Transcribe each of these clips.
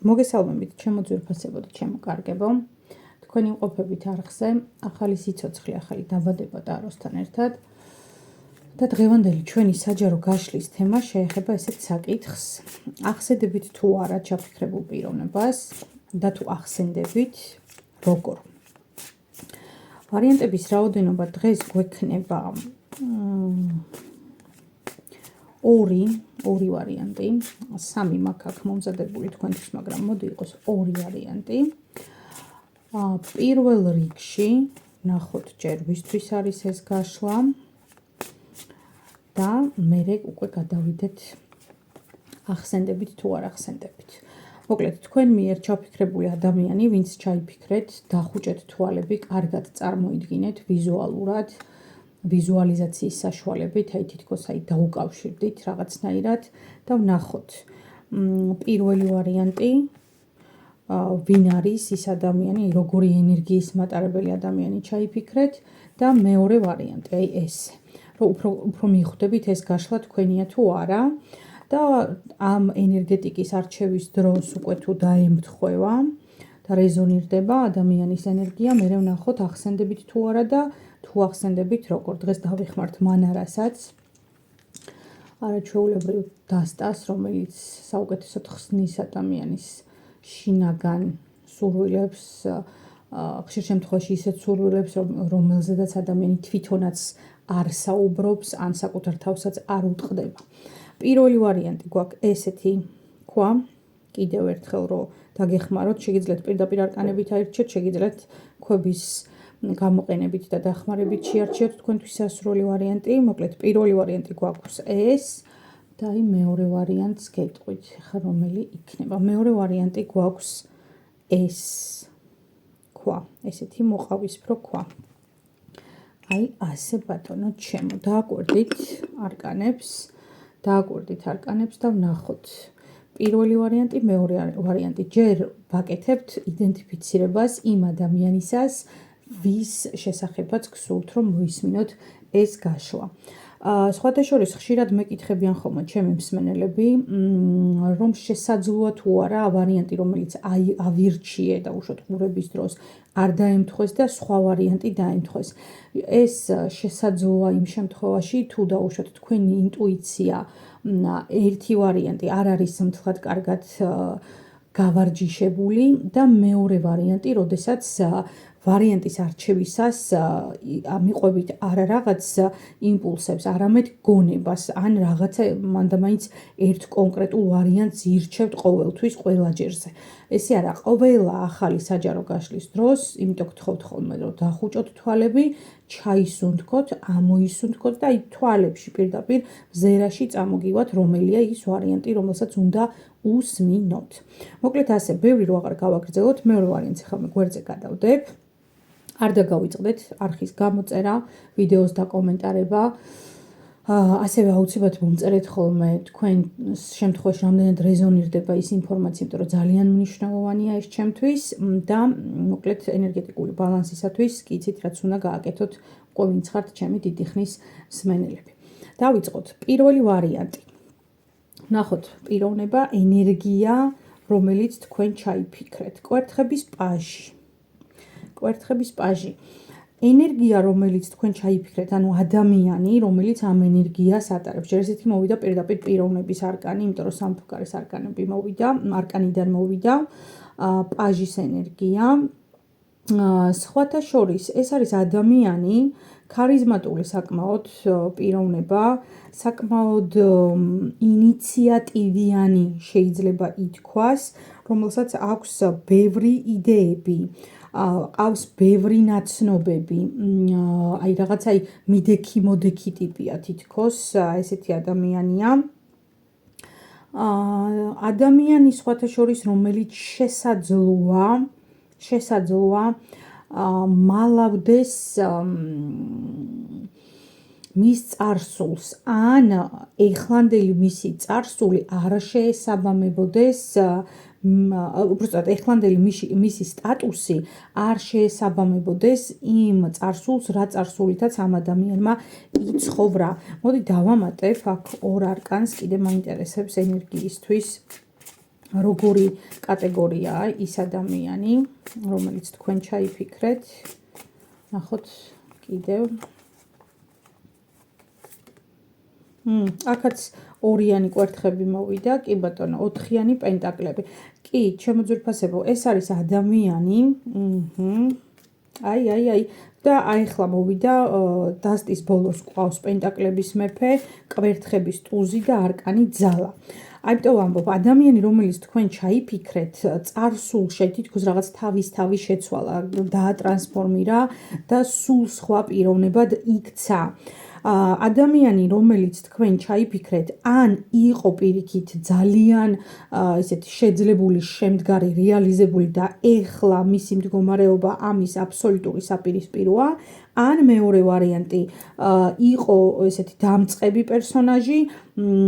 მოგესალმებით, ჩემო ძვირფასებო და ჩემო კარგებო. თქვენი მყოფებით არხზე, ახალი სიცოცხლე, ახალი დაბადება ტაროსთან ერთად. და დღევანდელი ჩვენი საჯარო გაშლის თემა შეეხება ესეთ საკითხს. ახსენდებით თუ არა ჩაფიქრებულ პიროვნებას და თუ ახსენდებით, როგორ. ვარიანტების რაოდენობა დღეს გვექნება ორი ვარიანტი, სამი მაქვს აქ მომზადებული თქვენთვის, მაგრამ მოდი იყოს ორი ვარიანტი. პირველ რიგში ნახოთ ჯერ ვისთვის არის ეს გაშლა და მერე უკვე გადავიდეთ ახსენდებით თუ არ ახსენდებით. მოკლედ, თქვენ მიერ ჩაფიქრებული ადამიანი, ვინც ჩაიფიქრეთ, დახუჭეთ თვალები, კარგად წარმოიდგინეთ ვიზუალურად, ვიზუალიზაციის საშუალებით, თითქოს დაუკავშირდით რაღაცნაირად და ვნახოთ. პირველი ვარიანტი, ვინ არის ის ადამიანი, როგორი ენერგიის მატარებელი ადამიანი ჩაიფიქრეთ და მეორე ვარიანტი, ესე. რომ უფრო მიხვდებით ეს გაშლა თქვენია თუ არა და ამ ენერგეტიკის არჩევის დროს უკვე თუ დაემთხვევა და რეზონირდება ადამიანის ენერგია, მერე ვნახოთ ახსენდებით თუ არა და თუ ახსენდებით როგორ. დღეს დავიხმართ მანარასაც, არაჩვეულებრივ დასტას, რომელიც საუკეთესოდ ხსნის ადამიანის შინაგან სურვილებს, ხშირ შემთხვევაში ისეთ სურვილებს, რომელზედაც ადამიანი თვითონაც არ საუბრობს, ან საკუთარ თავსაც არ უტყდება. პირველი ვარიანტი გვაქვს ესეთი ქვა, კიდევ ერთხელ რომ დაგეხმაროთ, შეგიძლიათ პირდაპირ არკანებით აირჩიოთ, შეგიძლიათ ქვების გამოყენებით და დახმარებით შეარჩიოთ თქვენთვის სასურველი ვარიანტი. მოკლედ, პირველი ვარიანტი გვაქვს ეს და მეორე ვარიანტს გეტყვით, ხა რომელი იქნება. მეორე ვარიანტი გვაქვს ეს ქვა, ესეთი მოყავისფრო ქვა. ასე ბატონო ჩემო, დააკვირდით არკანებს და ვნახოთ. პირველი ვარიანტი, მეორე ვარიანტი. ჯერ ვაკეთებთ იდენტიფიცირებას იმ ადამიანისას, ვის შესახებაც გსურთ, რომ მოისმინოთ ეს გაშლა. სხვათა შორის ხშირად მეკითხებიან ხოლმე ჩემი მსმენელები, რომ შესაძლოა თუ არა ვარიანტი, რომელიც ავირჩიე და უშოთ ყურების დროს არ დაემთხვეს და სხვა ვარიანტი დაემთხვეს. ეს შესაძლოა იმ შემთხვევაში, თუ დაუშვათ თქვენი ინტუიცია ერთი ვარიანტი არ არის მთლად კარგად გავარჯიშებული და მეორე ვარიანტი, როდესაც ვარიანტის არჩევისას მიყვებით არა რაღაც იმპულსებს, არამედ გონებას, ან რაღაცა მანდამაინც ერთ კონკრეტულ ვარიანტს ირჩევთ ყოველთვის ყველა ჯერზე. ესე არა, ყველა ახალი საჯარო გაშლის დროს, იმიტომ გთხოვთ ხოლმე, რომ დახუჭოთ თვალები, ჩაისუნთქოთ, ამოისუნთქოთ და თვალებში პირდაპირ ზერაში წამოგივათ, რომელია ის ვარიანტი, რომელსაც უნდა უსმინოთ. მოკლედ ასე, ბევრი რო აღარ გავაგრძელოთ, მეორე ვარიანტს ახლა მე გვერდზე გადავდებ. არ დაგავიწყდეთ არხის გამოწერა, ვიდეოს დაკომენტარება. ასევე აუცილებლად მომწერეთ ხოლმე თქვენ შემთხვევაში რამდენად რეზონირდება ის ინფორმაცია, იმიტომ რომ ძალიან მნიშვნელოვანია ეს ჩემთვის და მოკლედ ენერგეტიკული ბალანსისათვის კიცით რაც უნდა გააკეთოთ, უკვე ვინც ხართ ჩემი დიდი ხნის მსმენელები. დავიწყოთ. პირველი ვარიანტი. ნახოთ, პიროვნება, ენერგია, რომელიც თქვენ ჩაიფიქრეთ. კვერთხების პაჟი. ენერგია, რომელიც თქვენ ჩაიფიქრეთ, ანუ ადამიანი, რომელიც ამ ენერგიას ატარებს. ჯერ ესეთი მოვიდა პირდაპირ პიროვნების არკანი, იმიტომ რომ სამფუქარის არკანიდან მოვიდა პაჟის ენერგია. სხვათა შორის, ეს არის ადამიანი, ქარიზმატული საკმაოდ პიროვნება, საკმაოდ ინიციატივიანი შეიძლება ითქვას, რომელსაც აქვს ბევრი იდეები. ყავს ბევრი ნაცნობები, რაღაცა მიდექი-მოდექი ტიპია თითქოს, ესეთი ადამიანია. ადამიანი სხვათა შორის, რომელიც შესაძლოა მალავდეს მის წარსულს, ან ეხლანდელი მისი წარსული არ შეესაბამებოდეს უბრალოდ ეხლანდელი მისი სტატუსი არ შეესაბამებოდეს იმ წარსულს, რა წარსულითაც ამ ადამიანმა იცხოვრა. მოდი დავამატებ აქ ორ არკანს, კიდე მაინტერესებს ენერგიისთვის როგორი კატეგორიაა ის ადამიანი, რომელიც თქვენ ჩაიფიქრეთ. ნახოთ კიდევ. აქაც ორიანი კვერთხები მოვიდა, კი ბატონო, 4-იანი პენტაკლები. კი, ჩემო ძვირფასებო, ეს არის ადამიანი. აი. და ახლა მოვიდა დასტის ბოლოს ყავს პენტაკლების მეფე, კვერთხების ტუზი და არკანი ძალა. აიმიტომ ვამბობ, ადამიანი, რომელიც თქვენ ჩაიფიქრეთ, წარსულში თითქოს რაღაც თავის შეცვალა, დაატრანსფორმირა და სულ სხვა პიროვნებად იქცა. ადამიანი, რომელიც თქვენ ჩაიფიქრეთ, ან იყო პირიქით ძალიან ესეთი შეძლებული, შემდგარი, რეალიზებული და ეხლა მისი მდგომარეობა ამის აბსოლუტური საპირისპიროა, ან მეორე ვარიანტი იყო ესეთი დამწყები პერსონაჟი,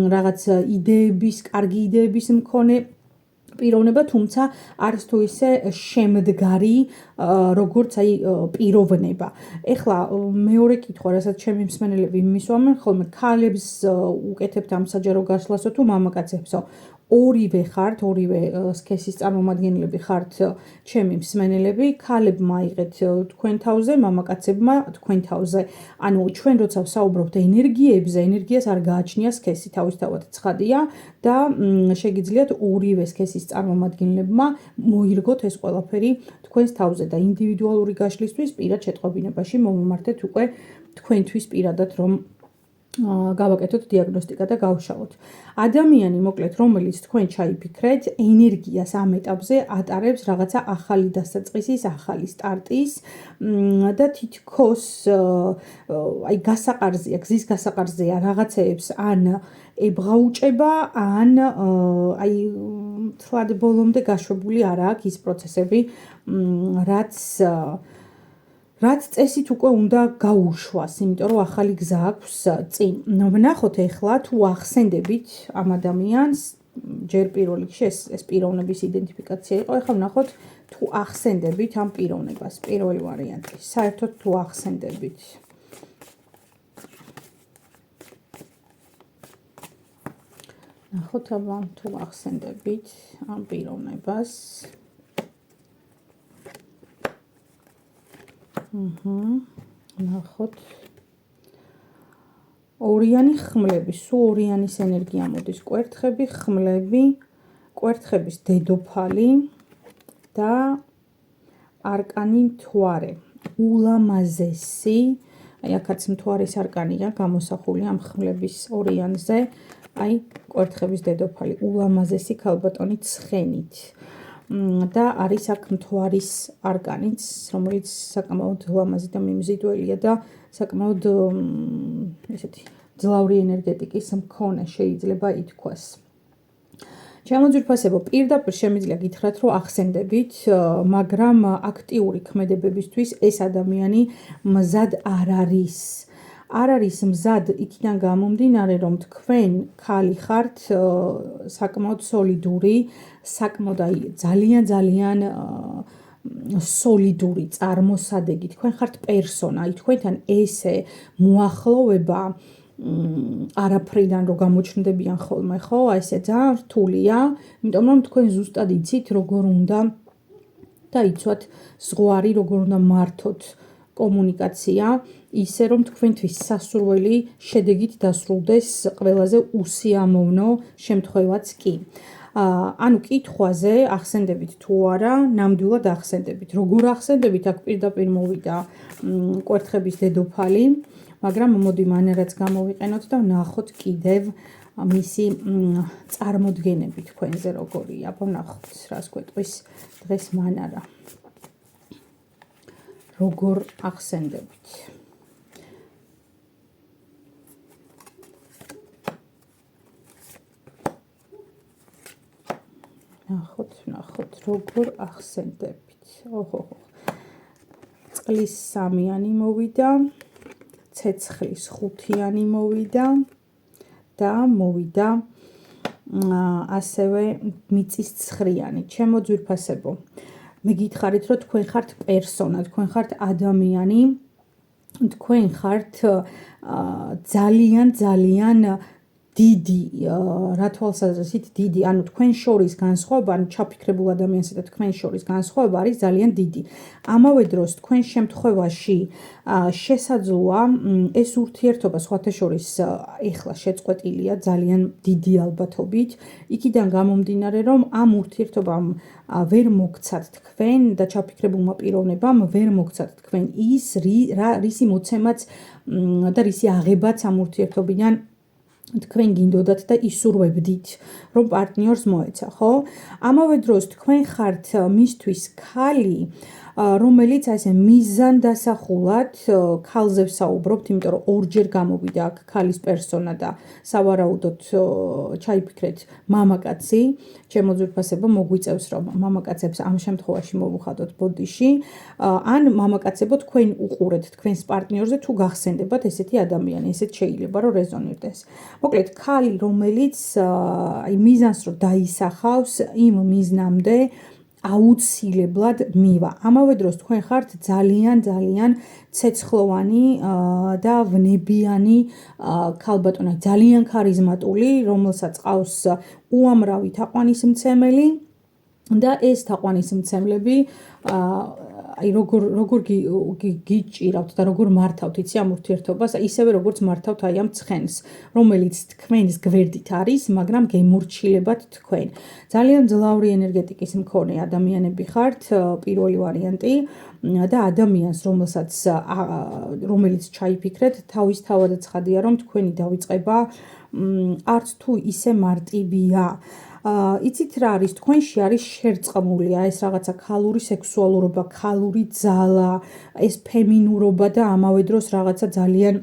რაღაც იდეების, კარგი იდეების მქონე პიროვნება, თუმცა არის თუ ისე შემდგარი, როგორც აი პიროვნება. ეხლა მეორე კითხვა, რასაც ჩემი მსმენელები მისვამენ, ხოლმე ქალებს უკეთებთ ამ საჯარო გასვლასო თუ მამაკაცებსო? ორივე ხართ, ორივე სქესის წარმომადგენლები ხართ ჩემი მსმენელები, ქალებმა აიღეთ თქვენ თავზე, მამაკაცებმა თქვენ თავზე. ანუ ჩვენ როცა ვსაუბრობთ ენერგიებზე, ენერგიას არ გააჩნია სქესი, თავისთავად ცხადია და შეგიძლიათ ორივე სქესის წარმომადგენლებმა მოირგოთ ეს ყველაფერი თქვენს თავზე და ინდივიდუალური გაშლისთვის პირად შეტყობინებაში მომმართეთ უკვე თქვენთვის პირადად, რომ გავაკეთოთ დიაგნოსტიკა და გავშალოთ. ადამიანი, მოკლედ, რომელიც თქვენ ჩაიფიქრეთ, ენერგიას ამ ეტაპზე ატარებს რაღაცა ახალი დასაწყისის, ახალი სტარტის და თითქოს აი გასაყარზეა, გზის გასაყარზეა რაღაცეებს ან ებღაუჭება, ან აი თლად ბოლომდე გაშვებული არ აქვს ის პროცესები, რაც წესით უკვე უნდა გაუშვას, იმიტომ რომ ახალი გზა აქვს წინ. ვნახოთ ეხლა თუ ახსენდებით ამ ადამიანს, ჯერ პირველ რიგში ეს პიროვნების იდენტიფიკაცია იყო, ეხლა ვნახოთ თუ ახსენდებით ამ პიროვნებას. პირველი ვარიანტი, საერთოდ თუ ახსენდებით. ნახოთ აბა თუ ახსენდებით ამ პიროვნებას. ნახოთ. ორიანი ხმლები, სულ ორიანის ენერგია მოდის, კვერთხები, ხმლები, კვერთხების დედოფალი და არკანი მთვარე. ულამაზესი, აი აქაც მთვარის არკანია გამოსახული ამ ხმლების ორიანზე, აი კვერთხების დედოფალი, ულამაზესი ქალბატონი ცხენით. და არის აქ მთვარის არკანიც, რომელიც საკმაოდ ლამაზი და მიმზიდველია და საკმაოდ ესეთი ძლავრი ენერგეტიკის მქონე შეიძლება ითქვას. ჩემო ძვირფასებო, პირდაპირ შემიძლია გითხრათ, რომ ახსენდებით, მაგრამ აქტიური ქმედებებისთვის ეს ადამიანი მზად არ არის. არ არის მზად იქიდან გამომდინარე, რომ თქვენ ქალი ხართ საკმაოდ სოლიდური, საკმაოდ აი ძალიან სოლიდური წარმოსადეგი, თქვენ ხართ პერსონა, აი თქვენთან ესე მოახლოვება არაფრიდან რო გამოჩნდებიან ხოლმე, ხო? აი ესე ძალიან რთულია, იმიტომ რომ თქვენ ზუსტად იცით, როგორ უნდა დაიცვათ ზღვარი, როგორ უნდა მართოთ კომუნიკაცია, ისე რომ თქვენთვის სასურველი შედეგით დასრულდეს ყველაზე უსიამოვნო შემთხვევაც კი. ანუ კითხვაზე ახსენდებით თუ არა, ნამდვილად ახსენდებით. როგორ ახსენდებით, აქ პირდაპირ მოვიდა კვერთხების დედოფალი, მაგრამ მოდი მანერაც გამოვიყენოთ და ვნახოთ კიდევ მისი წარმოდგენები თქვენზე როგორია. აბა ვნახოთ, რას გვეტყვის დღეს მანარა. როგორ ახსენდებით. ნახოთ, როგორ ახსენდებით. წყლის 3-იანი მოვიდა, ცეცხლის 5-იანი მოვიდა და მოვიდა ასევე მიწის 9-იანი. ჩემო ძვირფასებო, მე გითხარით, რომ თქვენ ხართ პერსონა, თქვენ ხართ ადამიანი, თქვენ ხართ ძალიან დიდი, რა თვალსაზრისით დიდი, ანუ თქვენ შორის განსხვავება, ანუ ჩაფიქრებულ ადამიანსა და თქვენ შორის განსხვავება არის ძალიან დიდი. ამავე დროს თქვენ შემთხვევაში შესაძლოა ეს ურთიერთობა სხვათა შორის ეხლა შეწყვეტილია ძალიან დიდი ალბათობით, იქიდან გამომდინარე, რომ ამ ურთიერთობამ ვერ მოგცათ თქვენ და ჩაფიქრებულმა პიროვნებამ ვერ მოგცათ თქვენ ის რისი მოცემაც და რისი აღებაც ამ ურთიერთობიდან თქვენ გინდოდათ და ისურვებდით, რომ პარტნიორს მოეცა, ხო? ამავე დროს თქვენ ხართ მისთვის ქალი, რომელიც ასე მიზანდასახულად ქალზე ვსაუბრობთ, იმიტომ რომ ორჯერ გამოვიდა აქ ქალის პერსონა და სავარაუდოდ ჩაიფიქრეთ მამაკაცი, ჩემო ძვირფასებო მოგვიწევს, რომ მამაკაცებს ამ შემთხვევაში მოვუხადოთ ბოდიში, ან მამაკაცებო თქვენ უყურეთ თქვენს პარტნიორზე თუ გახსენდებათ ესეთი ადამიანი, ესეც შეიძლება რომ რეზონირდეს. მოკლედ, ქალი, რომელიც მიზანს რომ დაისახავს, იმ მიზნამდე აუცილებლად მივა. ამავე დროს თქვენ ხართ ძალიან ცეცხლოვანი და ვნებიანი ქალბატონი, ძალიან ქარიზმატული, რომელსაც ყავს უამრავი თაყვანისმცემელი და ეს თაყვანისმცემლები აი როგორ გიჭირავთ და როგორ მართავთ იცი ამ ურთიერთობას, ისევე როგორც მართავთ აი ამ ცხენს, რომელიც თქვენის გვერდით არის, მაგრამ გემორჩილებათ თქვენ. ძალიან ძლავრი ენერგეტიკის მქონე ადამიანები ხართ, პირველი ვარიანტი და ადამიანს, რომელიც ჩაიფიქრეთ, თავისთავადაც ხადია, რომ თქვენი დავიწყება არც თუ ისე მარტივია. იცით რა არის, თქვენში არის შერწყმულია ეს რაღაცა ქალური სექსუალურობა, ქალური ძალა, ეს ფემინურობა და ამავე დროს რაღაცა ძალიან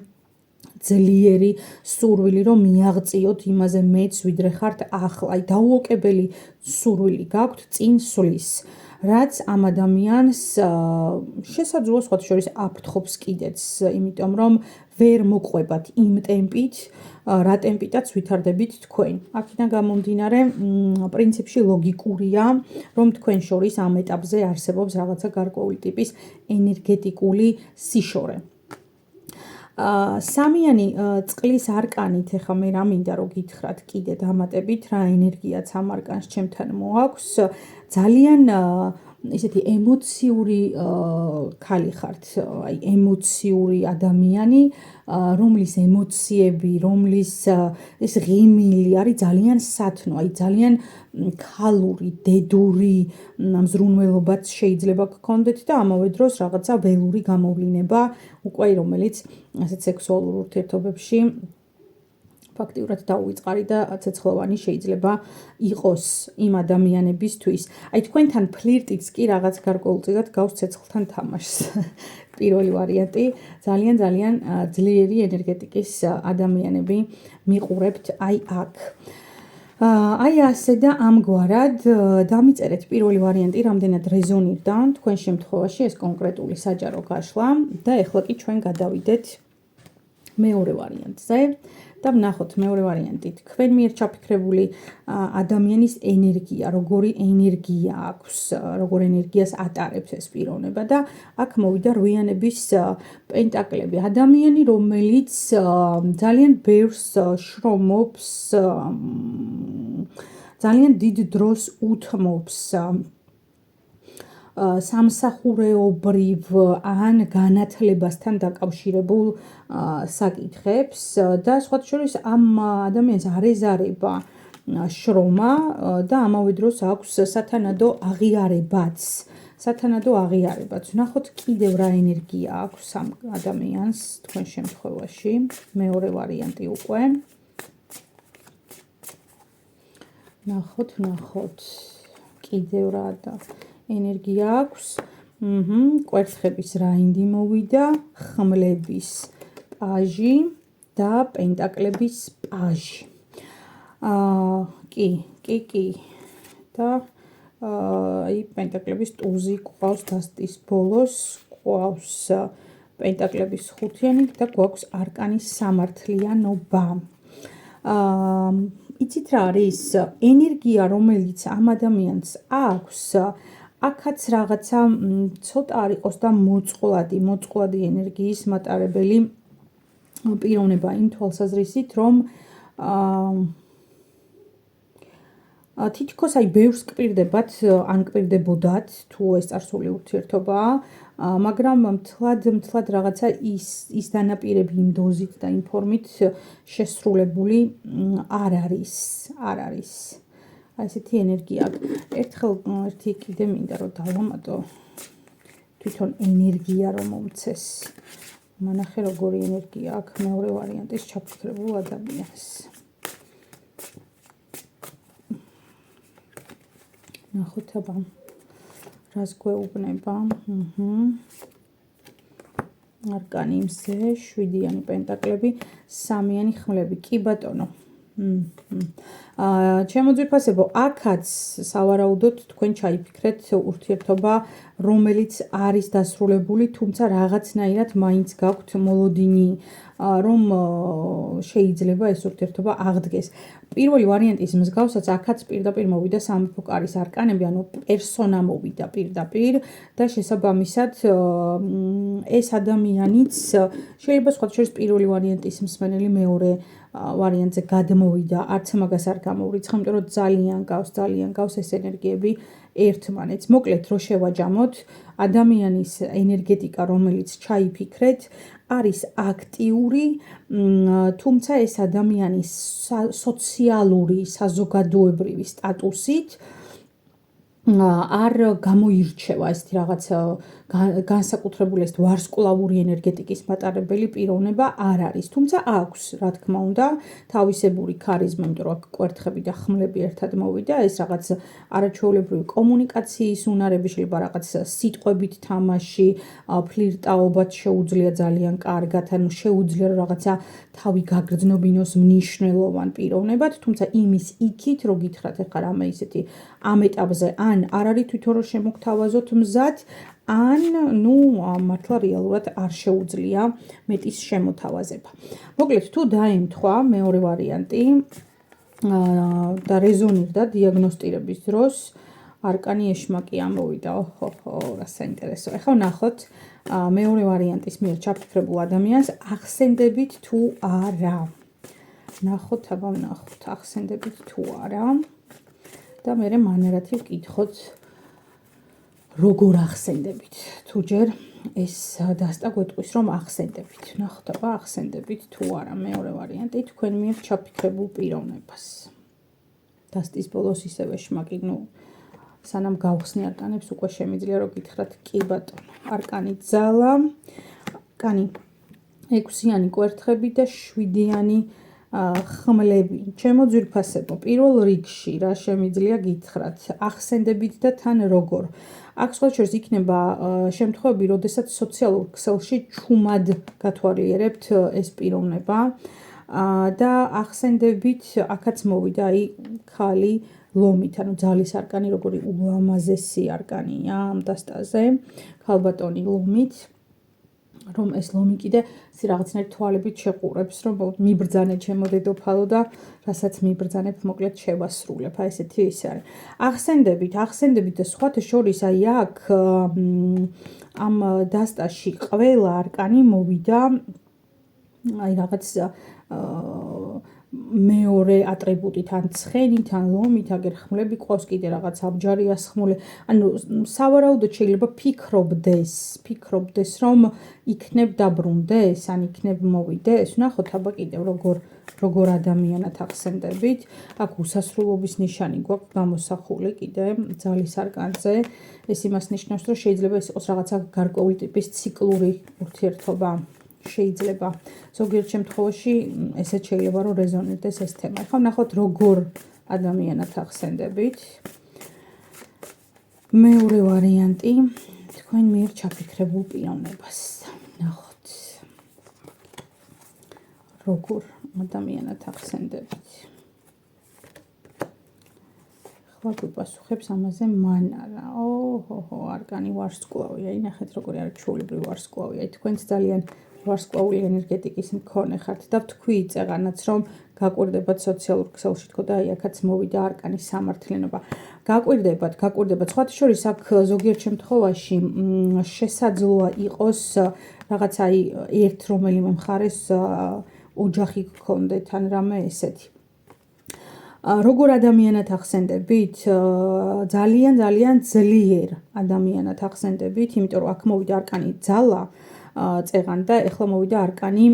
ძლიერი სურვილი, რომ მიაღწიოთ იმაზე მეც, ვიდრე ხართ ახლა. აი დაუოკებელი სურვილი გაქვთ წინ სვლის, რაც ამ ადამიანს შესაძლოა სხვათა შორის აფრთხობს კიდეც, იმიტომ რომ ვერ მოყვებათ იმ ტემპით, რა ტემპითაც ვითარდებით თქვენ. აქედან გამომდინარე, პრინციპში ლოგიკურია, რომ თქვენ შორის ამ ეტაპზე არსებობს რაღაცა გარკვეული ტიპის ენერგეტიკული სიშორე. სამიანი წყლის არკანით, ეხლა მე რა მინდა რომ გითხრათ კიდე დამატებით, რა ენერგიაც ამ არკანს ჩემთან მოაქვს, ძალიან ესეთი ემოციური ქალი ხართ, აი ემოციური ადამიანი, რომლის ემოციები, რომლის ეს ღიმილი არის ძალიან სათნო, აი ძალიან ქალური, დედური მზრუნველობაც შეიძლება გქონდეთ და ამავე დროს რაღაცა ველური გამოვლინება უკვე რომელიც ასეთ სექსუალურ ურთიერთობებში ფაქტიურად დაუვიწყარი და ცეცხლოვანი შეიძლება იყოს იმ ადამიანებისთვის. აი თქვენთან ფლირტიც კი რაღაც გარკვეულწილად გავს ცეცხლთან თამაშს. პირველი ვარიანტი, ძალიან ძლიერი ენერგეტიკის ადამიანები მიყურებთ აი აქ. აი ასე და ამგვარად დამიწერეთ პირველი ვარიანტი, რამდენად რეზონირდა თქვენ შემთხვევაში ეს კონკრეტული საჯარო გაშლა და ეხლა კი ჩვენ გადავიდეთ მეორე ვარიანტზე. და ვნახოთ მეორე ვარიანტი, თქვენ მიერ ჩაფიქრებული ადამიანის ენერგია, როგორი ენერგია აქვს, როგორ ენერგიას ატარებს ეს პიროვნება და აქ მოვიდა რვიანების პენტაკლები. ადამიანი, რომელიც ძალიან ბევრს შრომობს, ძალიან დიდ დროს უთმობს სამსახურეობრივ ან განათლებასთან დაკავშირებულ საკითხებს და სხვათა შორის ამ ადამიანს არ ეზარება შრომა და ამავე დროს აქვს სათანადო აღიარებაც. ვნახოთ კიდევ რა ენერგია აქვს ამ ადამიანს თქვენ შემთხვევაში, მეორე ვარიანტი უკვე. ვნახოთ, კიდევ რა და ენერგია აქვს. კვერცხების რაინდი მოვიდა, ხმლების პაჟი და პენტაკლების პაჟი. კი. და აი პენტაკლების ტუზი ყავს დასტის ბოლოს, ყავს პენტაკლების ხუთიანი და გვაქვს არკანის სამართლიანობა. იცით რა არის ენერგია, რომელიც ამ ადამიანს აქვს, აქაც რაღაცა ცოტა არ იყოს და მოწყვლადი ენერგიის მატარებელი პიროვნება იმ თვალსაზრისით, რომ თითქოს აი ბევრს გპირდებათ ან გპირდებოდათ თუ ეს წარსული ურთიერთობაა, მაგრამ მთლად რაღაცა ის დანაპირები იმ დოზით და იმ ფორმით შესრულებული არ არის. აი ესეთი ენერგია აქვს. ერთხელ ერთი კიდე მინდა რომ დავამატო თვითონ ენერგია რომ მომცეს. მანახე როგორი ენერგია აქვს მეორე ვარიანტის ჩაფიქრებულ ადამიანს. ნახოთ აბა რას გვეუბნება. არკანი მზე, 7-იანი პენტაკლები, 3-იანი ხმლები. კი ბატონო. ჩემო ძვირფასებო, აქაც სავარაუდოდ თქვენ ჩაიფიქრეთ ურთიერთობა, რომელიც არის დასრულებული, თუმცა რაღაცნაირად მაინც გაქვთ მოლოდინი, რომ შეიძლება ეს ურთიერთობა აღდგეს. პირველი ვარიანტის მსგავსად აქაც პირდაპირ მოვიდა სამეფო კარის არკანები, ანუ პერსონა მოვიდა პირდაპირ და შესაბამისად ეს ადამიანიც შეიძლება სხვათა შორის პირველი ვარიანტის მსმენელი მეორე ვარიანტზე გადმოვიდა, არც მაგას არ გამოვრიცხა, იმიტომ რომ ძალიან გავს ეს ენერგიები ერთმანეთს. მოკლედ რო შევაჯამოთ, ადამიანის ენერგეტიკა, რომელიც ჩაიფიქრეთ, არის აქტიური, თუმცა ეს ადამიანის სოციალური, საზოგადოებრივი სტატუსით არ გამოირჩევა ესეთი რაღაც განსაკუთრებული ეს ვარსკვლავური ენერგეტიკის მატარებელი პიროვნება არ არის. თუმცა აქვს, რა თქმა უნდა, თავისებური ქარიზმა, იმიტომ რომ აქ კვერთხები და ხმლები ერთად მოვიდა, ეს რაღაც არაჩვეულებრივი კომუნიკაციის უნარები, შეიძლება რაღაც სიტყვებით თამაში, ფლირტაობაც შეუძლია ძალიან კარგად, ანუ შეუძლია რომ რაღაცა თავი გაგრძნობინოს მნიშვნელოვან პიროვნებად, თუმცა იმის იქით, რო გითხრათ ახლა რამე ისეთი ამ ეტაპზე ან არ არის თვითონ რომ შემოგთავაზოთ მზად, ან მართლა რეალურად არ შეუძლია მეტის შემოთავაზება. მოკლედ თუ დაემთხვა მეორე ვარიანტი და რეზონირდა დიაგნოსტირების დროს, არკანი ეშმაკი ამოვიდა. რა საინტერესო. ეხლა ვნახოთ მეორე ვარიანტის მიერ ჩაფიქრებულ ადამიანს ახსენდებით თუ არა. ნახოთ, ახსენდებით თუ არა. და მე მანერათი ვკითხოთ როგორ ახსენდებით. თუ ჯერ ეს დასტა გვეტყვის რომ ახსენდებით. ნახოთ აბა ახსენდებით თუ არა მეორე ვარიანტი თქვენ მიერ ჩაფიქრებულ პიროვნებას. დასტის ბოლოს ისევე შმაკი, სანამ გავხსნი არკანებს უკვე შემიძლია რომ გითხრათ კი ბატონო. არკანი ძალა, არკანი 6-იანი კვერთხები და 7-იანი ხმლები. ჩემო ძვირფასებო, პირველ რიგში რა შემიძლია გითხრათ, ახსენდებით და თან როგორ. აქ სხვა შორის იქნება შემთხვევები, როდესაც სოციალურ ქსელში ჩუმად გათვალიერებთ ეს პიროვნება და ახსენდებით აქაც მოვიდა აი ქალი ლომით, ანუ ძალის არკანი, როგორი ულამაზესი არკანია ამ დასტაზე, ქალბატონი ლომით. რომ ეს ლომი კიდე რაღაცნაირ თვალებით შეყურებს, რომ მიბრძანე ჩემო დედოფალო და რასაც მიბრძანებ, მოკლედ შევასრულებ. აი ესეთი ის არის. ახსენდებით და სხვათა შორის აი აქ ამ დასტაში ყველა არკანი მოვიდა აი რაღაც მეორე ატრიბუტით, ან ცხენით, ან ლომით, აგერ ხმლები ყავს, კიდე რაღაც აბჯარია სხმული. ანუ სავარაუდოდ შეიძლება ფიქრობდეს, რომ იქნებ დაბრუნდეს, ან იქნებ მოვიდეს. ვნახოთ აბა კიდევ როგორ ადამიანად ახსენდებით. აქ უსასრულობის ნიშანი გვაქვს გამოსახული კიდე ძალის არკანზე. ეს იმას ნიშნავს, რომ შეიძლება ეს იყოს რაღაცა გარკვეული ტიპის ციკლური ურთიერთობა. შეიძლება ზოგიერთ შემთხვევაში ესეც შეიძლება რომ რეზონირდეს ეს თემა. ახლა ვნახოთ როგორ ადამიანად ახსენდებით. მეორე ვარიანტი თქვენ მიერ ჩაფიქრებულ პიროვნებას. ნახოთ როგორ ადამიანად ახსენდებით. ახლა გვიპასუხებს ამაზე მანარა. არკანი ვარსკვლავია. ნახეთ როგორი არის ჩვეულებრივი ვარსკვლავია. თქვენც ძალიან ვარსკვლავური ენერგეტიკის მქონე ხართ და ვთქვით წეღანაც რომ გაკვირდებათ სოციალურ ქსელში თქო და აი აქაც მოვიდა არკანის სამართლიანობა. გაკვირდებათ. სხვათა შორის აქ ზოგიერთ შემთხვევაში შესაძლოა იყოს რაღაც აი ერთ რომელიმე მხარეს ოჯახი გქონდეთ ან რამე ესეთი. როგორ ადამიანად ახსენდებით? ძალიან ძლიერ ადამიანად ახსენდებით, იმიტომ რომ აქ მოვიდა არკანი ძალა, წეღან და ეხლა მოვიდა არკანი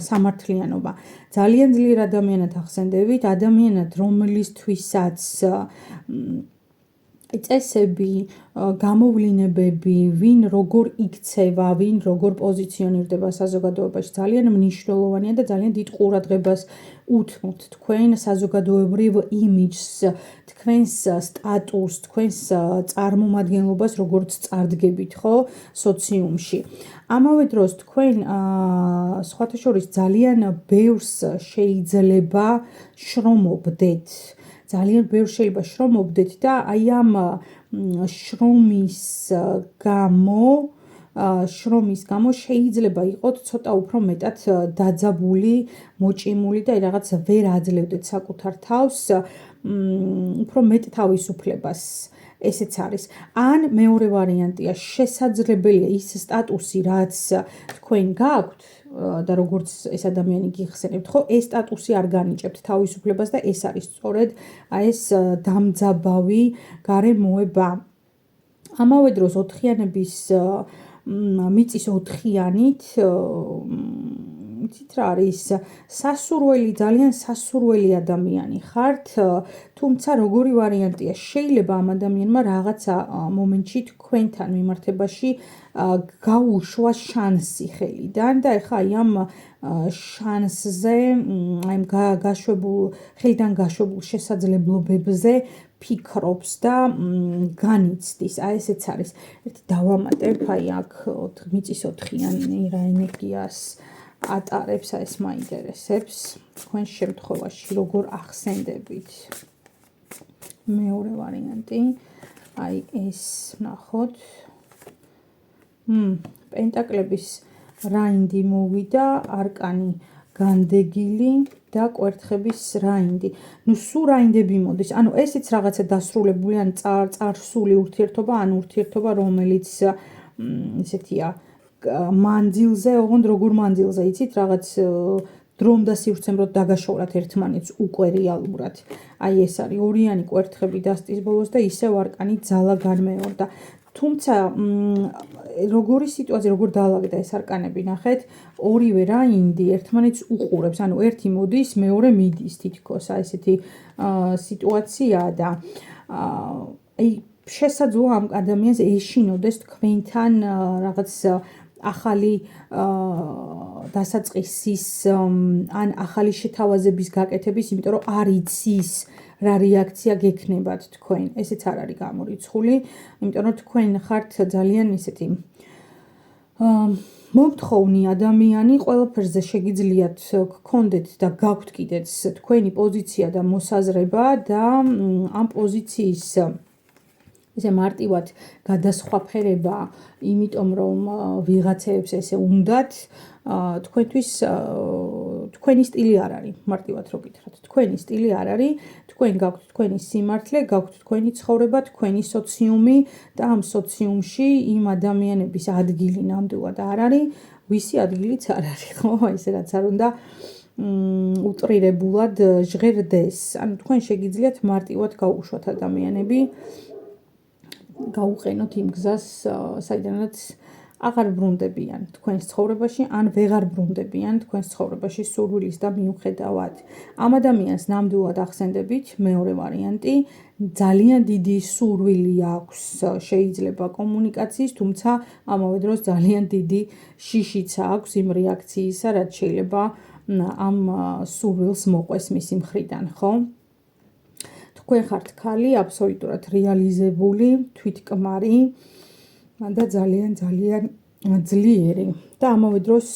სამართლიანობა. ძალიან ძლიერ ადამიანად ახსენდებით, ადამიანად, რომელისთვისაც წესები, გამოვლინებები, ვინ როგორ იქცევა, ვინ როგორ პოზიციონირდება საზოგადოებაში, ძალიან მნიშვნელოვანია და ძალიან დიდ ყურადღებას უთმობთ თქვენ საზოგადოებრივ იმიჯს, თქვენს სტატუსს, თქვენს წარმომადგენლობას, როგორც წარდგებით, ხო, სოციუმში. ამავე დროს თქვენ სხვათა შორის ძალიან ბევრს შეიძლება შრომობდეთ. ძალიან ბევრს შეიძლება შრომობდეთ და აი ამ შრომის გამო შეიძლება იყოთ ცოტა უფრო მეტად დაძაბული, მოჭიმული და რაღაც ვერ აძლევდეთ საკუთარ თავს, უფრო მეტ თავისუფლებას. ესეც არის. ან მეორე ვარიანტია, შესაძლებელია ის სტატუსი, რაც თქვენ გაქვთ და როგორც ეს ადამიანი გიხსენებთ, ხო, ეს სტატუსი არ განიჭებთ თავისუფლებას და ეს არის სწორედ ეს დამძაბავი გარემოება. ამავე დროს ოთხიანების მიწის ოთხიანით იცით რა არის? სასურველი, ძალიან სასურველი ადამიანი ხართ, თუმცა როგორი ვარიანტია, შეიძლება ამ ადამიანმა რაღაცა მომენტში თქვენთან მიმართებაში გაუშვა შანსი ხელიდან და ეხლა აი ამ შანსზე, აი ამ ხელიდან გაშვებულ შესაძლებლობებზე ფიქრობს და განიცდის. აი ესეც არის. ერთი დავამატებ, აი აქ მიწის ოთხიანი რა ენერგიას ატარებს, აი ეს მაინტერესებს. თქვენ შემთხვევაში როგორ ახსენდებით? მეორე ვარიანტი, აი ეს ნახოთ. პენტაკლების რაინდი მოვიდა, არკანი განდეგილი და კვერთხების რაინდი. სულ რაინდები მოდის. ანუ ესეც რაღაცა დასრულებული, ან წარსული ურთიერთობა, ან ურთიერთობა, რომელიც ესეთია მანძილზე, ოღონდ როგორ მანძილზე, იცით, რაღაც დრომ და სივრცემ რო დაგაშორათ ერთმანეთს უკვე რეალურად. აი ეს არის ორიანი კვერთხები დასტის ბოლოს და ისევ არკანი ძალა განმეორდა. თუმცა როგორი სიტუაცია, როგორ დაალაგდა ეს არკანები, ნახეთ, ორივე რაინდი ერთმანეთს უყურებს, ანუ ერთი მოდის, მეორე მიდის თითქოს, აი ესეთი სიტუაციაა და აი შესაძლოა ამ ადამიანს ეშინოდეს თქვენთან რაღაც ახალი დასაწყისის ან ახალი შეთავაზების გაკეთების, იმიტომ რომ არ იცის რა რეაქცია გექნებათ თქვენ. ესეც არ არის გამორიცხული, იმიტომ რომ თქვენ ხართ ძალიან ისეთი მომთხოვნი ადამიანი, ყველაფერზე შეგიძლიათ გქონდეთ და გაქვთ კიდეც თქვენი პოზიცია და მოსაზრება და ამ პოზიციის ესე მარტივად გადასხვაფერება, იმიტომ რომ ვიღაცებს ესე უნდათ, თქვენთვის თქვენი სტილი არ არის, მარტივად რო გითხრათ. თქვენი სტილი არ არის, თქვენ გაქვთ თქვენი სიმართლე, გაქვთ თქვენი ცხოვრება, თქვენი სოციუმი და ამ სოციუმში იმ ადამიანების ადგილი ნამდვილად არ არის, ვისი ადგილიც არ არის, ხო? ესე რაც არ უნდა უტრირებულად ჟღერდეს. ანუ თქვენ შეგიძლიათ მარტივად გაუშვათ ადამიანები, გაუყენოთ იმ გზას, საიდანაც აღარ ბრუნდებიან თქვენს ცხოვრებაში, ან ვეღარ ბრუნდებიან თქვენს ცხოვრებაში სურვილის და მიუხედავად. ამ ადამიანს ნამდვილად ახსენდებით, მეორე ვარიანტი, ძალიან დიდი სურვილი აქვს შეიძლება კომუნიკაციის, თუმცა ამავე დროს ძალიან დიდი შიშიც აქვს იმ რეაქციისა, რაც შეიძლება ამ სურვილს მოყვეს მისი მხრიდან, ხო? თქვენ ხართ ქალი, აბსოლუტურად რეალიზებული, თვითკმარი და ძალიან ძლიერი და ამავე დროს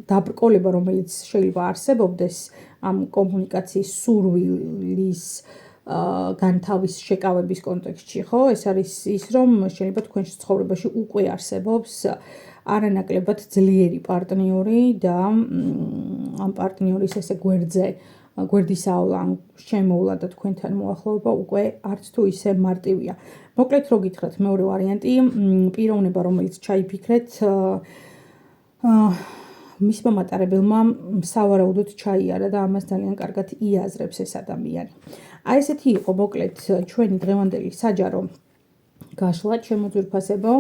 დაბრკოლება, რომელიც შეიძლება არსებობდეს ამ კომუნიკაციის სურვილის განთავის შეკავების კონტექსტში, ხო? ეს არის ის, რომ შეიძლება თქვენს ცხოვრებაში უკვე არსებობს არანაკლებად ძლიერი პარტნიორი და ამ პარტნიორის ესე გვერდის ავლა, შემოვლა და თქვენთან მოახლოება უკვე არც თუ ისე მარტივია. მოკლედ რო გითხრათ, მეორე ვარიანტი, პიროვნება, რომელიც ჩაიფიქრეთ, მისმა მატარებელმა სავარაუდოდ ჩაიარა და ამას ძალიან კარგად იაზრებს ეს ადამიანი. აი ესეთი იყო მოკლედ ჩვენი დღევანდელი საჯარო გაშლა, ჩემო ძვირფასებო.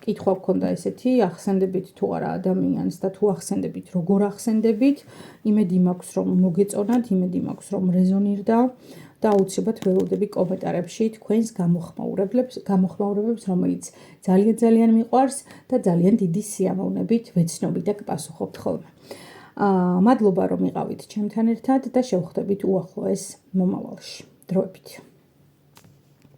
კითხვა გქონდა ესეთი, ახსენდებით თუ არა ადამიანს და თუ ახსენდებით, როგორ ახსენდებით. იმედი მაქვს, რომ მოგეწონათ, იმედი მაქვს, რომ რეზონირდა და აუცილებლად ველოდები კომენტარებში თქვენს გამოხმაურებებს, რომელიც ძალიან მიყვარს და ძალიან დიდი სიამოვნებით ვეცნობი და გპასუხობთ ხოლმე. მადლობა რომ იყავით ჩემთან ერთად და შევხვდებით უახლოეს მომავალში. დროებით.